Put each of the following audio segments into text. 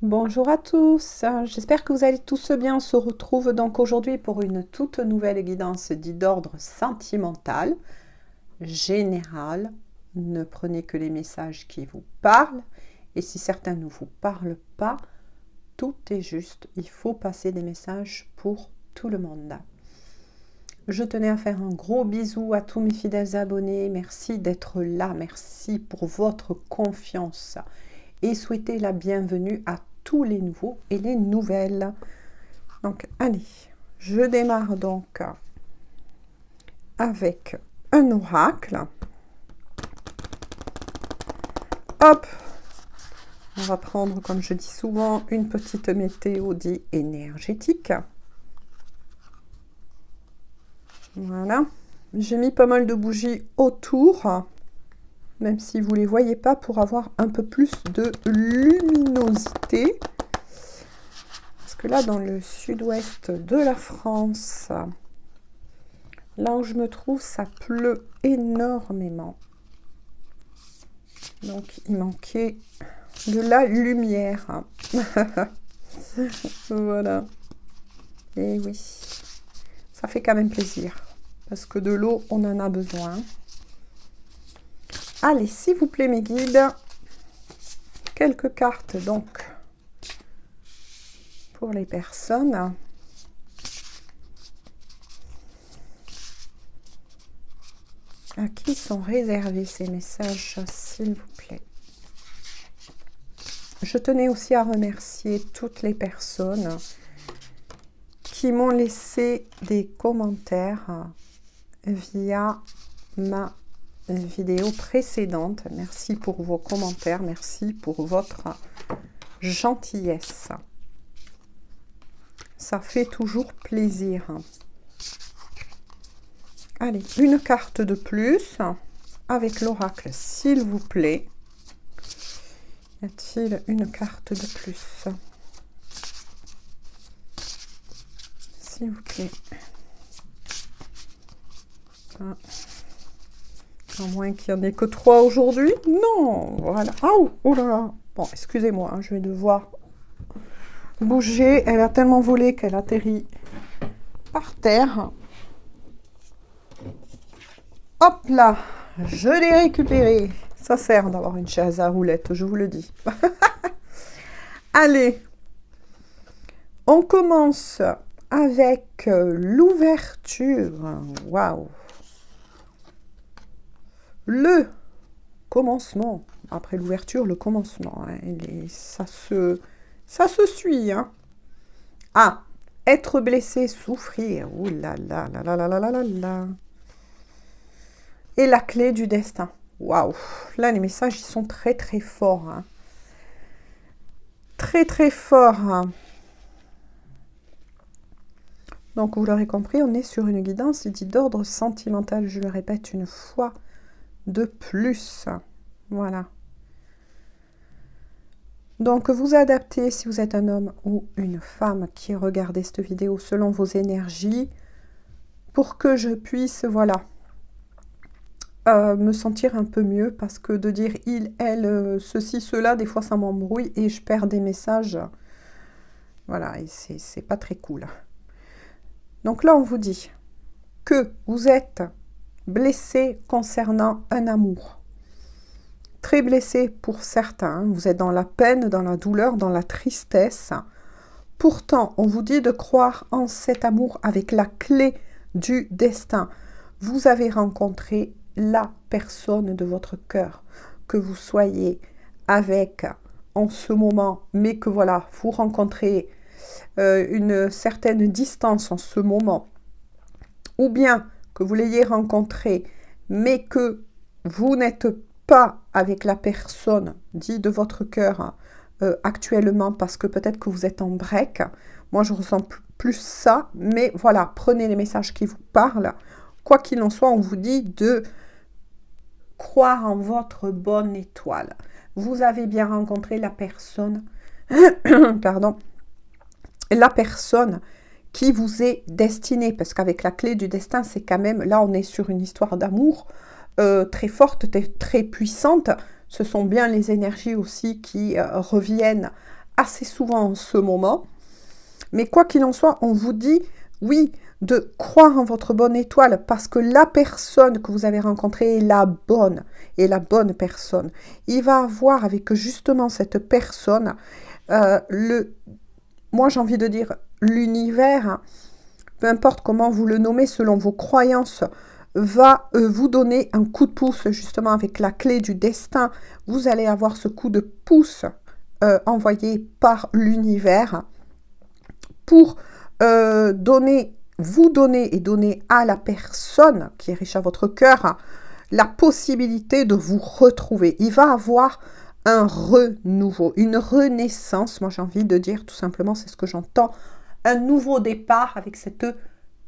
Bonjour à tous, j'espère que vous allez tous bien. On se retrouve donc aujourd'hui pour une toute nouvelle guidance dite d'ordre sentimental, général. Ne prenez que les messages qui vous parlent et si certains ne vous parlent pas, tout est juste. Il faut passer des messages pour tout le monde. Je tenais à faire un gros bisou à tous mes fidèles abonnés. Merci d'être là, merci pour votre confiance et souhaiter la bienvenue à tous les nouveaux et les nouvelles. Donc, allez, je démarre donc avec un oracle. Hop, on va prendre, comme je dis souvent, une petite météo dit énergétique. Voilà, j'ai mis pas mal de bougies autour, même si vous ne les voyez pas, pour avoir un peu plus de luminosité. Parce que là, dans le sud-ouest de la France, là où je me trouve, ça pleut énormément. Donc, il manquait de la lumière. Voilà. Et oui, ça fait quand même plaisir. Parce que de l'eau, on en a besoin. Allez, s'il vous plaît, mes guides, quelques cartes, donc, pour les personnes. À qui sont réservés ces messages, s'il vous plaît? Je tenais aussi à remercier toutes les personnes qui m'ont laissé des commentaires via ma vidéo précédente. Merci pour vos commentaires, merci pour votre gentillesse. Ça fait toujours plaisir. Allez, une carte de plus avec l'oracle, s'il vous plaît. Y a-t-il une carte de plus? S'il vous plaît. Ah. À moins qu'il n'y en ait que 3 aujourd'hui. Non, voilà. Oh, oh là là. Bon, excusez-moi, hein, je vais devoir bouger. Elle a tellement volé qu'elle atterrit par terre. Hop là, je l'ai récupéré. Ça sert d'avoir une chaise à roulettes, je vous le dis. Allez, on commence avec l'ouverture. Waouh. Le commencement. Après l'ouverture, le commencement. Hein. Ça se suit. Hein. Ah, être blessé, souffrir. Ouh là là là là là là là là. Et la clé du destin. Waouh. Là, les messages, ils sont très très forts. Hein. Très très forts. Hein. Donc, vous l'aurez compris, on est sur une guidance dite d'ordre sentimental. Je le répète une fois de plus. Voilà. Donc, vous adaptez si vous êtes un homme ou une femme qui regardez cette vidéo selon vos énergies pour que je puisse, voilà, me sentir un peu mieux, parce que de dire il, elle, ceci, cela, des fois ça m'embrouille et je perds des messages. Voilà, et c'est pas très cool. Donc là, on vous dit que vous êtes blessé concernant un amour. Très blessé pour certains. Vous êtes dans la peine, dans la douleur, dans la tristesse. Pourtant, on vous dit de croire en cet amour avec la clé du destin. Vous avez rencontré la personne de votre cœur, que vous soyez avec en ce moment, mais que voilà, vous rencontrez une certaine distance en ce moment, ou bien que vous l'ayez rencontré, mais que vous n'êtes pas avec la personne dite de votre cœur actuellement, parce que peut-être que vous êtes en break. Moi, je ressens plus ça, mais voilà, prenez les messages qui vous parlent. Quoi qu'il en soit, on vous dit de croire en votre bonne étoile. Vous avez bien rencontré la personne, pardon, la personne qui vous est destinée, parce qu'avec la clé du destin, c'est quand même, là on est sur une histoire d'amour très forte, très puissante. Ce sont bien les énergies aussi qui reviennent assez souvent en ce moment. Mais quoi qu'il en soit, on vous dit, oui, de croire en votre bonne étoile parce que la personne que vous avez rencontrée est la bonne personne. Il va avoir avec justement cette personne, moi j'ai envie de dire l'univers, peu importe comment vous le nommez selon vos croyances, va vous donner un coup de pouce justement avec la clé du destin. Vous allez avoir ce coup de pouce envoyé par l'univers pour vous donner et donner à la personne qui est riche à votre cœur la possibilité de vous retrouver. Il va avoir un renouveau, une renaissance, moi j'ai envie de dire tout simplement, c'est ce que j'entends, un nouveau départ avec cette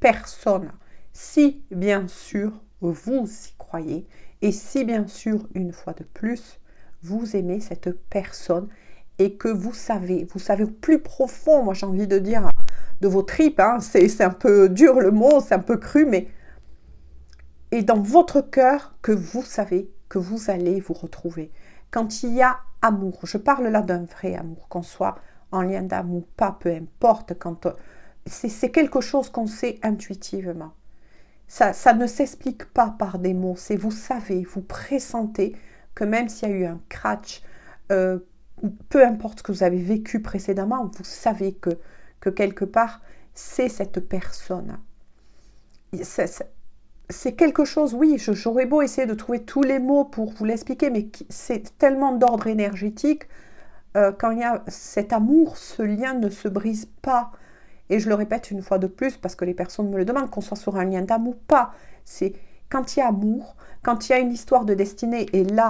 personne. Si bien sûr vous y croyez et si bien sûr une fois de plus vous aimez cette personne et que vous savez au plus profond, moi j'ai envie de dire, de vos tripes, hein, c'est un peu dur le mot, c'est un peu cru, mais et dans votre cœur que vous savez que vous allez vous retrouver. Quand il y a amour, je parle là d'un vrai amour, qu'on soit en lien d'amour ou pas, peu importe, quand c'est quelque chose qu'on sait intuitivement. Ça ne s'explique pas par des mots, c'est vous savez, vous pressentez que même s'il y a eu un crash, peu importe ce que vous avez vécu précédemment, vous savez que quelque part, c'est cette personne. C'est quelque chose, oui, j'aurais beau essayer de trouver tous les mots pour vous l'expliquer, mais c'est tellement d'ordre énergétique. Quand il y a cet amour, ce lien ne se brise pas. Et je le répète une fois de plus, parce que les personnes me le demandent, qu'on soit sur un lien d'amour ou pas. C'est quand il y a amour, quand il y a une histoire de destinée, et là,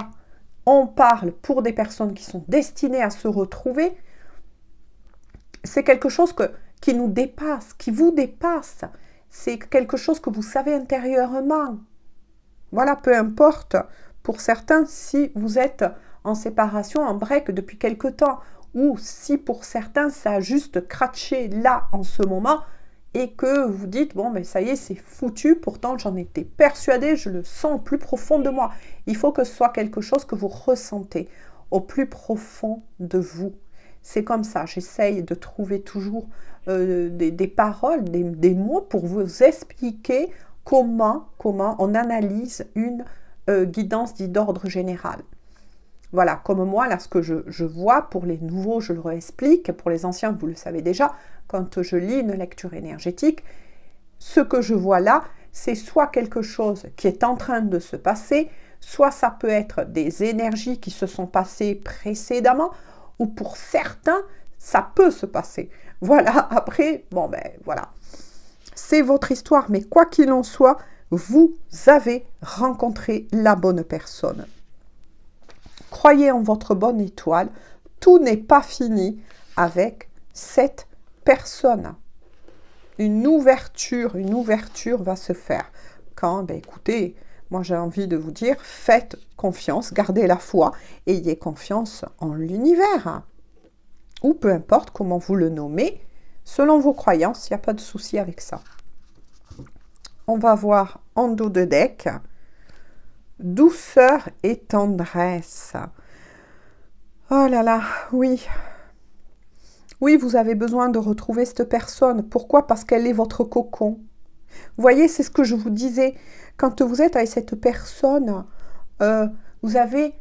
on parle pour des personnes qui sont destinées à se retrouver, c'est quelque chose qui nous dépasse, qui vous dépasse. C'est quelque chose que vous savez intérieurement. Voilà, peu importe pour certains si vous êtes en séparation, en break depuis quelque temps, ou si pour certains ça a juste craché là en ce moment et que vous dites, bon mais ça y est, c'est foutu, pourtant j'en étais persuadée, je le sens au plus profond de moi. Il faut que ce soit quelque chose que vous ressentez au plus profond de vous. C'est comme ça, j'essaye de trouver toujours des paroles, des mots pour vous expliquer comment on analyse une guidance dite d'ordre général. Voilà, comme moi, là, ce que je vois, pour les nouveaux, je le réexplique, pour les anciens, vous le savez déjà, quand je lis une lecture énergétique, ce que je vois là, c'est soit quelque chose qui est en train de se passer, soit ça peut être des énergies qui se sont passées précédemment, ou pour certains, ça peut se passer. Voilà, après, bon ben voilà, c'est votre histoire, mais quoi qu'il en soit, vous avez rencontré la bonne personne. Croyez en votre bonne étoile, tout n'est pas fini avec cette personne. Une ouverture va se faire. Quand, ben écoutez, moi j'ai envie de vous dire, faites confiance, gardez la foi, ayez confiance en l'univers. Ou peu importe comment vous le nommez, selon vos croyances, il n'y a pas de souci avec ça. On va voir en dos de deck, douceur et tendresse. Oh là là, oui. Oui, vous avez besoin de retrouver cette personne. Pourquoi? Parce qu'elle est votre cocon. Vous voyez, c'est ce que je vous disais. Quand vous êtes avec cette personne, vous savez,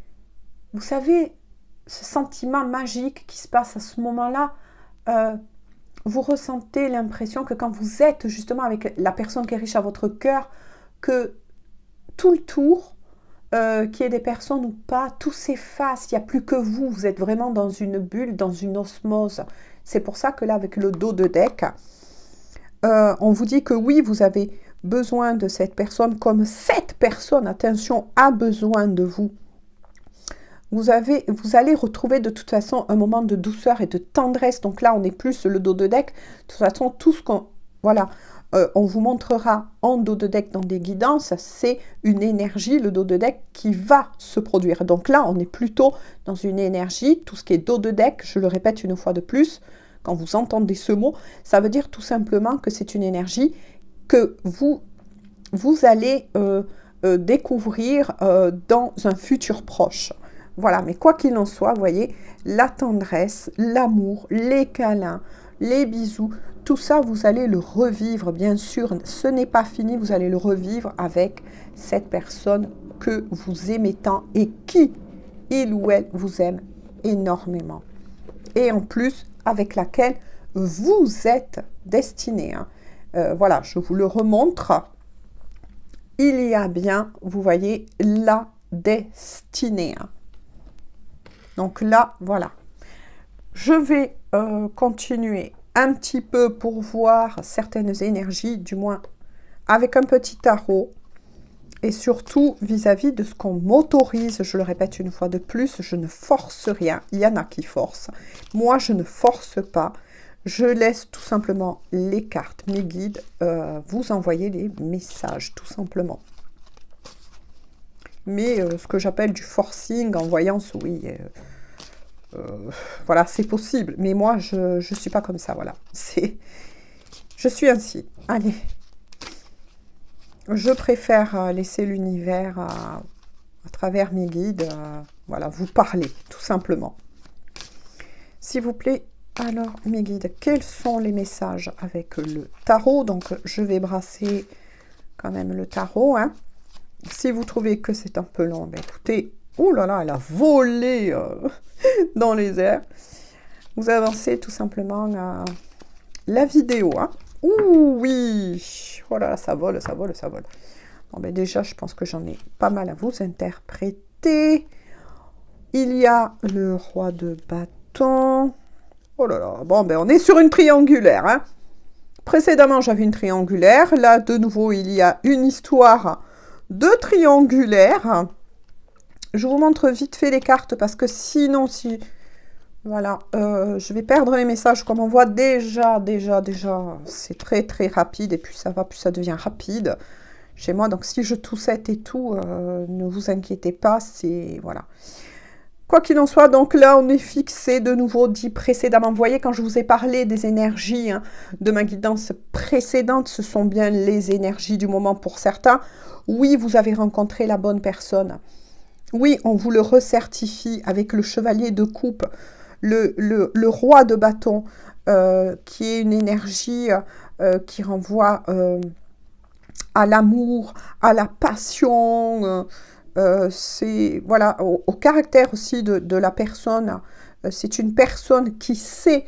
ce sentiment magique qui se passe à ce moment-là, vous ressentez l'impression que quand vous êtes justement avec la personne qui est riche à votre cœur, que tout le tour, qu'il y ait des personnes ou pas, tout s'efface, il n'y a plus que vous, vous êtes vraiment dans une bulle, dans une osmose. C'est pour ça que là, avec le dos de deck, on vous dit que oui, vous avez besoin de cette personne, comme cette personne, attention, a besoin de vous. Vous allez retrouver de toute façon un moment de douceur et de tendresse. Donc là, on est plus le dos de deck. De toute façon, tout ce qu'on... Voilà. On vous montrera en dos de deck dans des guidances, c'est une énergie, le dos de deck, qui va se produire. Donc là, on est plutôt dans une énergie, tout ce qui est dos de deck, je le répète une fois de plus, quand vous entendez ce mot, ça veut dire tout simplement que c'est une énergie que vous allez découvrir dans un futur proche. Voilà, mais quoi qu'il en soit, vous voyez, la tendresse, l'amour, les câlins, les bisous, tout ça, vous allez le revivre, bien sûr. Ce n'est pas fini, vous allez le revivre avec cette personne que vous aimez tant et qui, il ou elle, vous aime énormément. Et en plus, avec laquelle vous êtes destiné. Hein. Voilà, je vous le remontre. Il y a bien, vous voyez, la destinée. Hein. Donc là, voilà. Je vais continuer un petit peu pour voir certaines énergies, du moins avec un petit tarot. Et surtout vis-à-vis de ce qu'on m'autorise, je le répète une fois de plus, je ne force rien. Il y en a qui forcent. Moi, je ne force pas. Je laisse tout simplement les cartes, mes guides, vous envoyer les messages, tout simplement. Mais ce que j'appelle du forcing en voyance, oui, voilà, c'est possible. Mais moi, je ne suis pas comme ça, voilà. Je suis ainsi. Allez. Je préfère laisser l'univers à travers mes guides, voilà, vous parler, tout simplement. S'il vous plaît, alors, mes guides, quels sont les messages avec le tarot? Donc, je vais brasser quand même le tarot. Hein. Si vous trouvez que c'est un peu long, ben écoutez, oh là là, elle a volé dans les airs. Vous avancez tout simplement la vidéo. Hein. Ouh, oui. Oh là là, ça vole, ça vole, ça vole. Bon, ben déjà, je pense que j'en ai pas mal à vous interpréter. Il y a le roi de bâton. Oh là là, bon, ben on est sur une triangulaire. Hein. Précédemment, j'avais une triangulaire. Là, de nouveau, il y a une histoire de triangulaire. Je vous montre vite fait les cartes parce que sinon, si... Voilà, je vais perdre les messages comme on voit déjà, c'est très très rapide et plus ça va, plus ça devient rapide chez moi. Donc si je toussette et tout, ne vous inquiétez pas, c'est, voilà. Quoi qu'il en soit, donc là on est fixé de nouveau dit précédemment. Vous voyez quand je vous ai parlé des énergies hein, de ma guidance précédente, ce sont bien les énergies du moment pour certains. Oui, vous avez rencontré la bonne personne. Oui, on vous le recertifie avec le chevalier de coupe. Le roi de bâton, qui est une énergie qui renvoie à l'amour, à la passion, c'est voilà, au caractère aussi de la personne. C'est une personne qui sait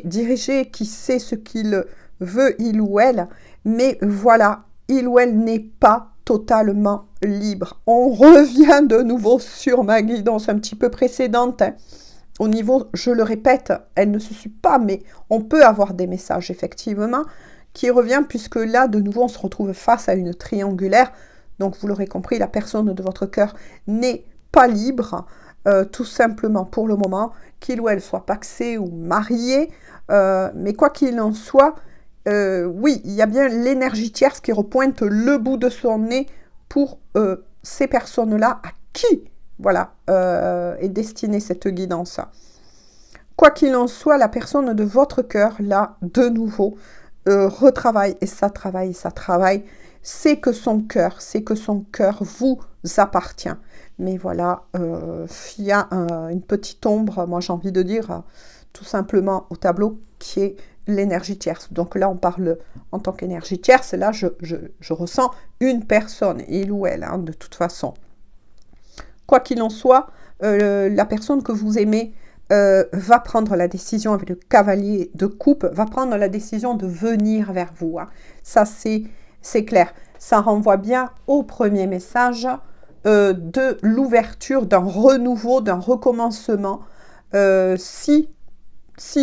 diriger, qui sait ce qu'il veut, il ou elle, mais voilà, il ou elle n'est pas totalement libre. On revient de nouveau sur ma guidance un petit peu précédente, hein. Au niveau, je le répète, elle ne se suit pas, mais on peut avoir des messages, effectivement, qui revient, puisque là, de nouveau, on se retrouve face à une triangulaire. Donc, vous l'aurez compris, la personne de votre cœur n'est pas libre, tout simplement pour le moment, qu'il ou elle soit paxé ou marié. Mais quoi qu'il en soit, oui, il y a bien l'énergie tierce qui repointe le bout de son nez pour ces personnes-là à qui voilà, est destinée cette guidance. Quoi qu'il en soit, la personne de votre cœur, là, de nouveau, retravaille, et ça travaille, c'est que son cœur vous appartient. Mais voilà, il y a une petite ombre, moi j'ai envie de dire, tout simplement au tableau, qui est l'énergie tierce. Donc là, on parle en tant qu'énergie tierce, là, je ressens une personne, il ou elle, hein, de toute façon. Quoi qu'il en soit, la personne que vous aimez va prendre la décision avec le cavalier de coupe, va prendre la décision de venir vers vous. Hein. Ça, c'est clair. Ça renvoie bien au premier message de l'ouverture, d'un renouveau, d'un recommencement. Si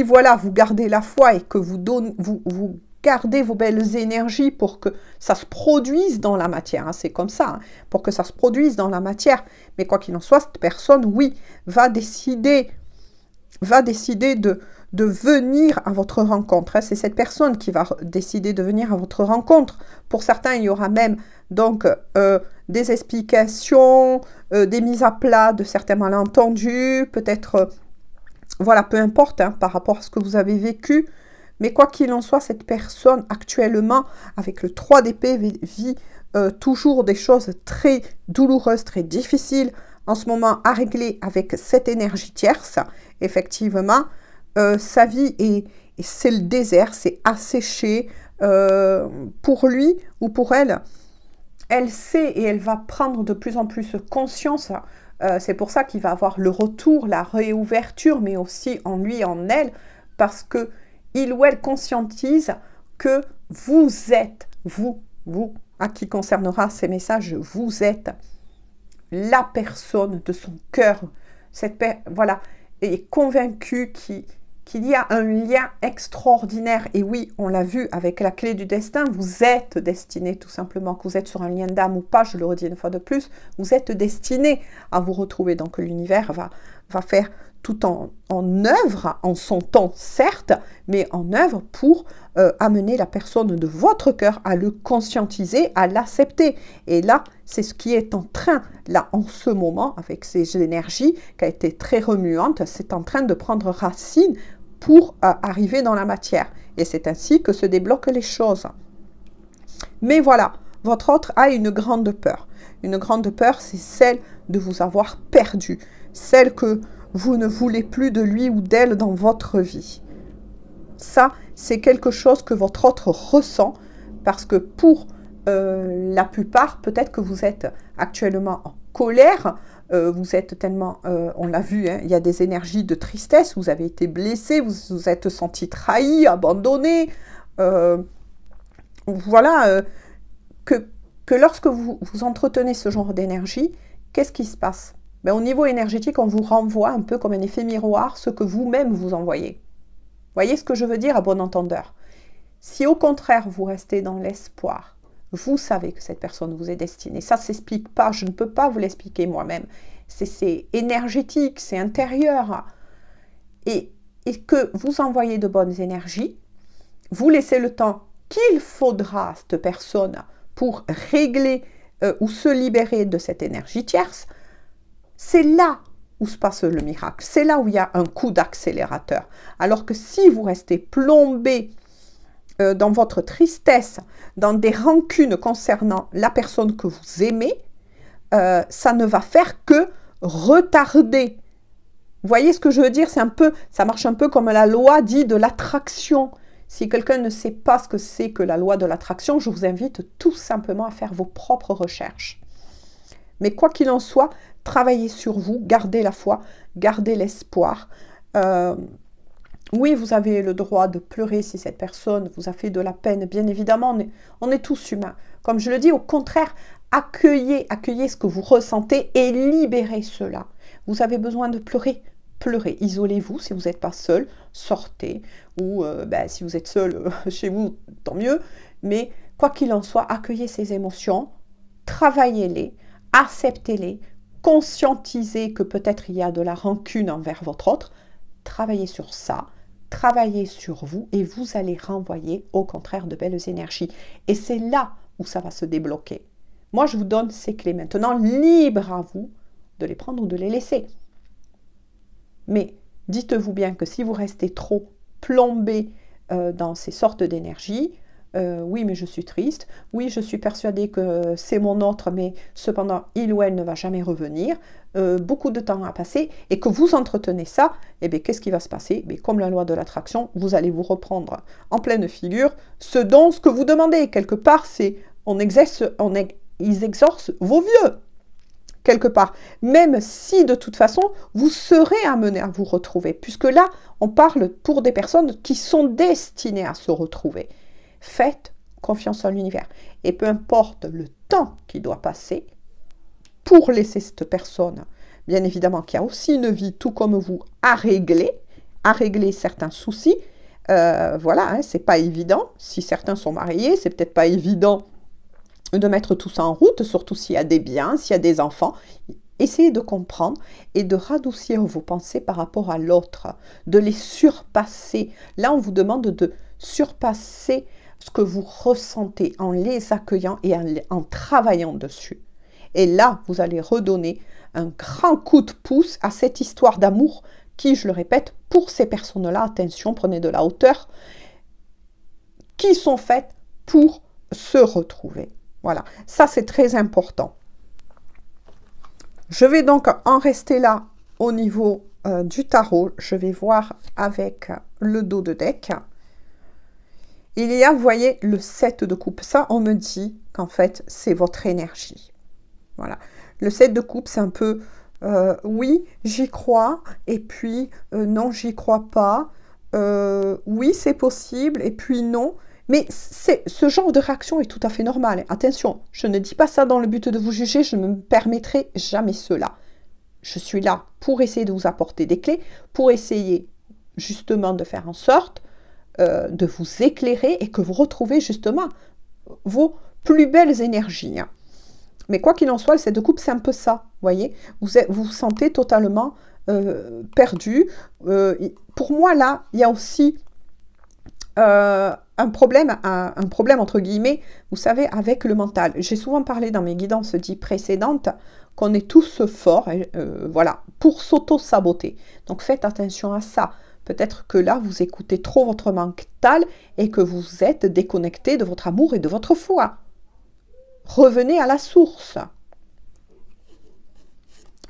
voilà, vous gardez la foi et que vous gardez vos belles énergies pour que ça se produise dans la matière. Hein, c'est comme ça, hein, pour que ça se produise dans la matière. Mais quoi qu'il en soit, cette personne, oui, va décider de venir à votre rencontre. Hein. C'est cette personne qui va décider de venir à votre rencontre. Pour certains, il y aura même donc des explications, des mises à plat de certains malentendus, peut-être, voilà, peu importe hein, par rapport à ce que vous avez vécu. Mais quoi qu'il en soit, cette personne actuellement, avec le 3 d'épée, vit toujours des choses très douloureuses, très difficiles en ce moment à régler avec cette énergie tierce, effectivement, sa vie c'est le désert, c'est asséché pour lui ou pour elle. Elle sait et elle va prendre de plus en plus conscience. C'est pour ça qu'il va avoir le retour, la réouverture, mais aussi en lui, en elle, parce que il ou elle conscientise que vous êtes, vous, à qui concernera ces messages, vous êtes la personne de son cœur. Voilà, est convaincue qu'il y a un lien extraordinaire. Et oui, on l'a vu avec la clé du destin, vous êtes destiné tout simplement, que vous êtes sur un lien d'âme ou pas, je le redis une fois de plus, vous êtes destiné à vous retrouver. Donc l'univers va faire tout en œuvre, en son temps certes, mais en œuvre pour amener la personne de votre cœur à le conscientiser, à l'accepter. Et là, c'est ce qui est en train, là, en ce moment, avec ces énergies qui a été très remuante, c'est en train de prendre racine pour arriver dans la matière. Et c'est ainsi que se débloquent les choses. Mais voilà, votre autre a une grande peur. Une grande peur, c'est celle de vous avoir perdu. Celle que vous ne voulez plus de lui ou d'elle dans votre vie. Ça, c'est quelque chose que votre autre ressent parce que pour la plupart, peut-être que vous êtes actuellement en colère, vous êtes tellement, on l'a vu, hein, il y a des énergies de tristesse, vous avez été blessé, vous vous êtes senti trahi, abandonné, voilà, que lorsque vous entretenez ce genre d'énergie, qu'est-ce qui se passe? Ben, au niveau énergétique, on vous renvoie un peu comme un effet miroir ce que vous-même vous envoyez. Voyez ce que je veux dire à bon entendeur? Si au contraire, vous restez dans l'espoir, vous savez que cette personne vous est destinée. Ça ne s'explique pas, je ne peux pas vous l'expliquer moi-même. C'est énergétique, c'est intérieur. Et que vous envoyez de bonnes énergies, vous laissez le temps qu'il faudra à cette personne pour régler ou se libérer de cette énergie tierce. C'est là où se passe le miracle. C'est là où il y a un coup d'accélérateur. Alors que si vous restez plombé dans votre tristesse, dans des rancunes concernant la personne que vous aimez, ça ne va faire que retarder. Vous voyez ce que je veux dire? Ça marche un peu comme la loi dit de l'attraction. Si quelqu'un ne sait pas ce que c'est que la loi de l'attraction, je vous invite tout simplement à faire vos propres recherches. Mais quoi qu'il en soit, travaillez sur vous, gardez la foi, gardez l'espoir. Oui, vous avez le droit de pleurer si cette personne vous a fait de la peine. Bien évidemment, on est tous humains. Comme je le dis, au contraire, accueillez ce que vous ressentez et libérez cela. Vous avez besoin de pleurer, pleurez. Isolez-vous si vous n'êtes pas seul, sortez. Ou si vous êtes seul chez vous, tant mieux. Mais quoi qu'il en soit, accueillez ces émotions, travaillez-les, acceptez-les, conscientisez que peut-être il y a de la rancune envers votre autre, travaillez sur ça, travaillez sur vous et vous allez renvoyer au contraire de belles énergies. Et c'est là où ça va se débloquer. Moi, je vous donne ces clés maintenant, libre à vous de les prendre ou de les laisser. Mais dites-vous bien que si vous restez trop plombé dans ces sortes d'énergies, oui, mais je suis triste. Oui, je suis persuadée que c'est mon autre, mais cependant, il ou elle ne va jamais revenir. Beaucoup de temps a passé et que vous entretenez ça, eh bien, qu'est-ce qui va se passer? Comme la loi de l'attraction, vous allez vous reprendre en pleine figure ce que vous demandez. Quelque part, c'est ils exorcent vos vœux. Quelque part. Même si, de toute façon, vous serez amené à vous retrouver. Puisque là, on parle pour des personnes qui sont destinées à se retrouver. Faites confiance en l'univers. Et peu importe le temps qui doit passer pour laisser cette personne, bien évidemment, qui a aussi une vie, tout comme vous, à régler certains soucis. Voilà, hein, c'est pas évident. Si certains sont mariés, c'est peut-être pas évident de mettre tout ça en route, surtout s'il y a des biens, s'il y a des enfants. Essayez de comprendre et de radoucir vos pensées par rapport à l'autre, de les surpasser. Là, on vous demande de surpasser ce que vous ressentez en les accueillant et en travaillant dessus. Et là, vous allez redonner un grand coup de pouce à cette histoire d'amour qui, je le répète, pour ces personnes-là, attention, prenez de la hauteur, qui sont faites pour se retrouver. Voilà, ça c'est très important. Je vais donc en rester là au niveau du tarot. Je vais voir avec le dos de deck. Il y a, vous voyez, le 7 de coupe. Ça, on me dit qu'en fait, c'est votre énergie. Voilà. Le 7 de coupe, c'est un peu, oui, j'y crois, et puis, non, j'y crois pas. Oui, c'est possible, et puis non. Mais ce genre de réaction est tout à fait normal. Attention, je ne dis pas ça dans le but de vous juger, je ne me permettrai jamais cela. Je suis là pour essayer de vous apporter des clés, pour essayer justement de faire en sorte de vous éclairer et que vous retrouvez justement vos plus belles énergies. Mais quoi qu'il en soit, le 7 de coupe, c'est un peu ça, voyez. Vous vous sentez totalement perdu. Pour moi, là, il y a aussi un problème entre guillemets, vous savez, avec le mental. J'ai souvent parlé dans mes guidances dites précédentes qu'on est tous forts, voilà, pour s'auto-saboter. Donc faites attention à ça. Peut-être que là, vous écoutez trop votre mental et que vous êtes déconnecté de votre amour et de votre foi. Revenez à la source.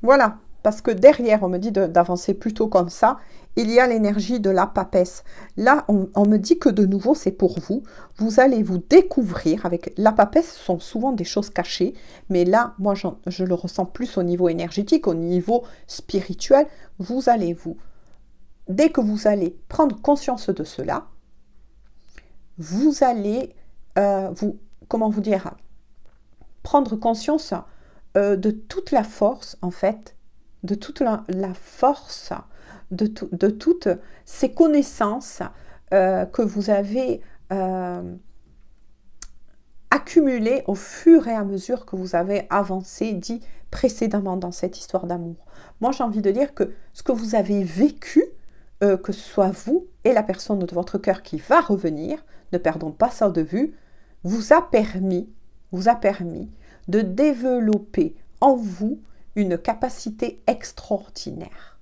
Voilà, parce que derrière, on me dit d'avancer plutôt comme ça, il y a l'énergie de la papesse. Là, on me dit que de nouveau, c'est pour vous. Vous allez vous découvrir avec... La papesse sont souvent des choses cachées, mais là, moi, je le ressens plus au niveau énergétique, au niveau spirituel. Vous allez vous... Dès que vous allez prendre conscience de cela, vous allez, comment vous dire, prendre conscience de toute la force, en fait, de toute la force, de toutes ces connaissances que vous avez accumulées au fur et à mesure que vous avez avancé, dit précédemment dans cette histoire d'amour. Moi, j'ai envie de dire que ce que vous avez vécu, que ce soit vous et la personne de votre cœur qui va revenir, ne perdons pas ça de vue, vous a permis de développer en vous une capacité extraordinaire.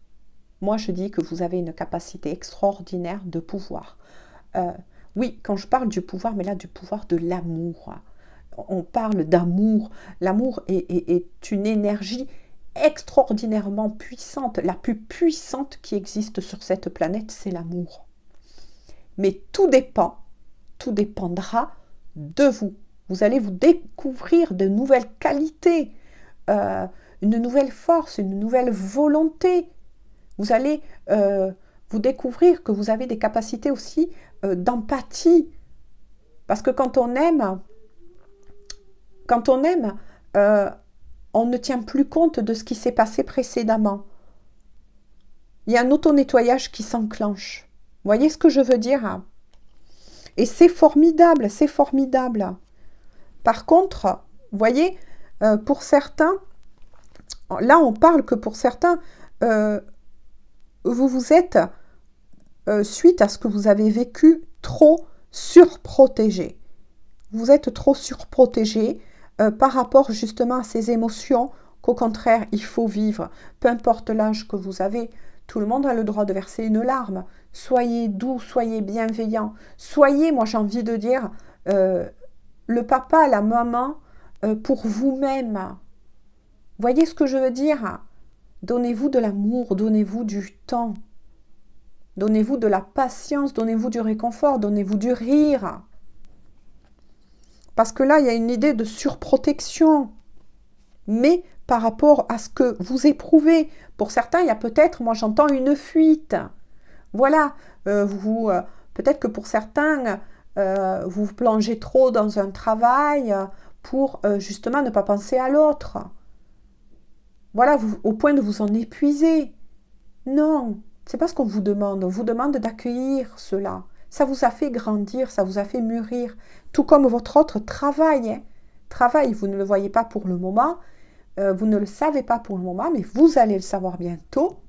Moi, je dis que vous avez une capacité extraordinaire de pouvoir. Oui, quand je parle du pouvoir, mais là, du pouvoir de l'amour. On parle d'amour. L'amour est une énergie extraordinairement puissante. La plus puissante qui existe sur cette planète, c'est l'amour. Mais tout dépendra de vous. Vous allez vous découvrir de nouvelles qualités, une nouvelle force, une nouvelle volonté. Vous allez vous découvrir que vous avez des capacités aussi d'empathie. Parce que quand on aime, on ne tient plus compte de ce qui s'est passé précédemment. Il y a un auto-nettoyage qui s'enclenche. Vous voyez ce que je veux dire? Et c'est formidable, c'est formidable. Par contre, vous voyez, pour certains, là on parle que pour certains, vous êtes, suite à ce que vous avez vécu, trop surprotégé. Vous êtes trop surprotégé par rapport justement à ces émotions qu'au contraire, il faut vivre. Peu importe l'âge que vous avez, tout le monde a le droit de verser une larme. Soyez doux, soyez bienveillant. Soyez, moi j'ai envie de dire, le papa, la maman, pour vous-même. Voyez ce que je veux dire? Donnez-vous de l'amour, donnez-vous du temps. Donnez-vous de la patience, donnez-vous du réconfort, donnez-vous du rire. Parce que là, il y a une idée de surprotection. Mais par rapport à ce que vous éprouvez, pour certains, il y a peut-être, moi j'entends une fuite. Voilà, peut-être que pour certains, vous vous plongez trop dans un travail pour justement ne pas penser à l'autre. Voilà, au point de vous en épuiser. Non, c'est pas ce qu'on vous demande. On vous demande d'accueillir cela. Ça vous a fait grandir, ça vous a fait mûrir. Tout comme votre autre travail. Hein. Travail, vous ne le voyez pas pour le moment, vous ne le savez pas pour le moment, mais vous allez le savoir bientôt,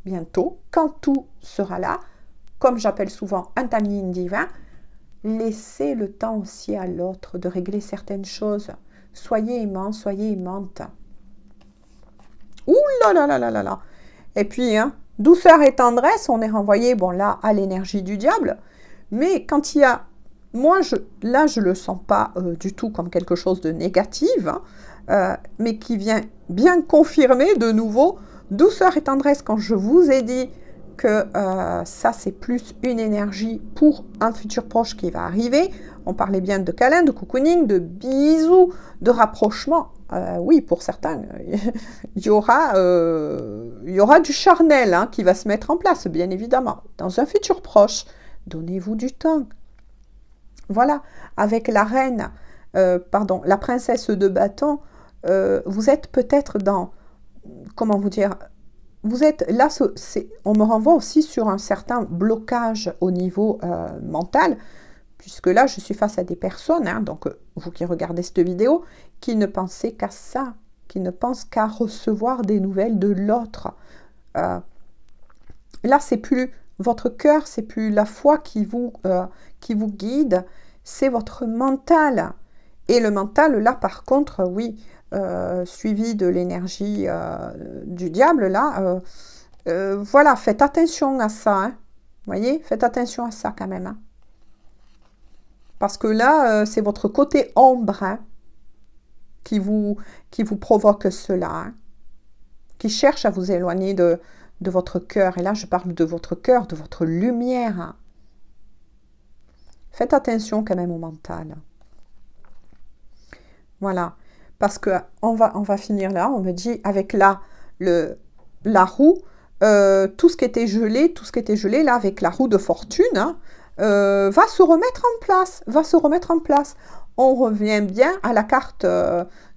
quand tout sera là. Comme j'appelle souvent un timing divin, laissez le temps aussi à l'autre de régler certaines choses. Soyez aimant, soyez aimante. Ouh là là là là là là. Et puis, hein, douceur et tendresse, on est renvoyé, bon là, à l'énergie du diable. Mais quand il y a... Moi, là, je ne le sens pas du tout comme quelque chose de négatif. Hein. mais qui vient bien confirmer de nouveau douceur et tendresse quand je vous ai dit que ça, c'est plus une énergie pour un futur proche qui va arriver. On parlait bien de câlin, de cocooning, de bisous, de rapprochement. Oui, pour certains, il y aura du charnel hein, qui va se mettre en place, bien évidemment. Dans un futur proche, donnez-vous du temps. Voilà, avec la reine, la princesse de bâton, vous êtes peut-être dans, comment vous dire, vous êtes là, on me renvoie aussi sur un certain blocage au niveau mental, puisque là, je suis face à des personnes, hein, donc vous qui regardez cette vidéo, qui ne pensez qu'à ça, qui ne pensent qu'à recevoir des nouvelles de l'autre. Là, c'est plus votre cœur, c'est plus la foi qui vous guide, c'est votre mental. Et le mental, là, par contre, oui, suivi de l'énergie du diable, là, voilà, faites attention à ça, hein. Vous voyez, faites attention à ça quand même, hein. Parce que là, c'est votre côté ombre hein, qui vous provoque cela, hein, qui cherche à vous éloigner de votre cœur. Et là, je parle de votre cœur, de votre lumière, hein. Faites attention quand même au mental. Voilà. Parce que on va finir là, on me dit, avec la roue, tout ce qui était gelé, là, avec la roue de fortune, hein, va se remettre en place. On revient bien à la carte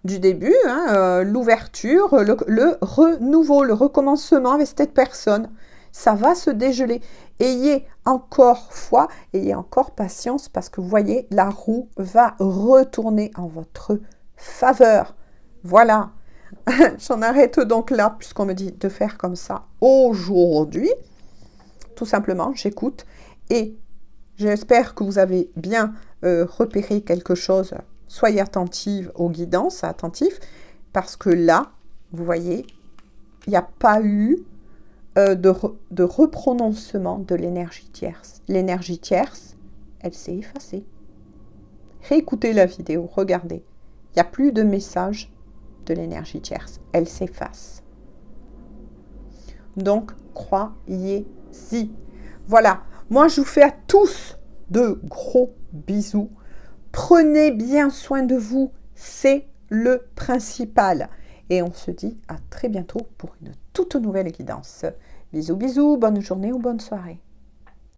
du début, hein, l'ouverture, le renouveau, le recommencement avec cette personne. Ça va se dégeler. Ayez encore foi, ayez encore patience, parce que vous voyez, la roue va retourner en votre faveur. Voilà. J'en arrête donc là, puisqu'on me dit de faire comme ça aujourd'hui. Tout simplement, j'écoute. Et j'espère que vous avez bien repéré quelque chose. Soyez attentive aux guidances, attentifs, parce que là, vous voyez, il n'y a pas eu de reprononcement de l'énergie tierce. L'énergie tierce, elle s'est effacée. Réécoutez la vidéo, regardez. Il n'y a plus de message de l'énergie tierce. Elle s'efface. Donc, croyez-y. Voilà. Moi, je vous fais à tous de gros bisous. Prenez bien soin de vous. C'est le principal. Et on se dit à très bientôt pour une toute nouvelle guidance. Bisous, bisous. Bonne journée ou bonne soirée.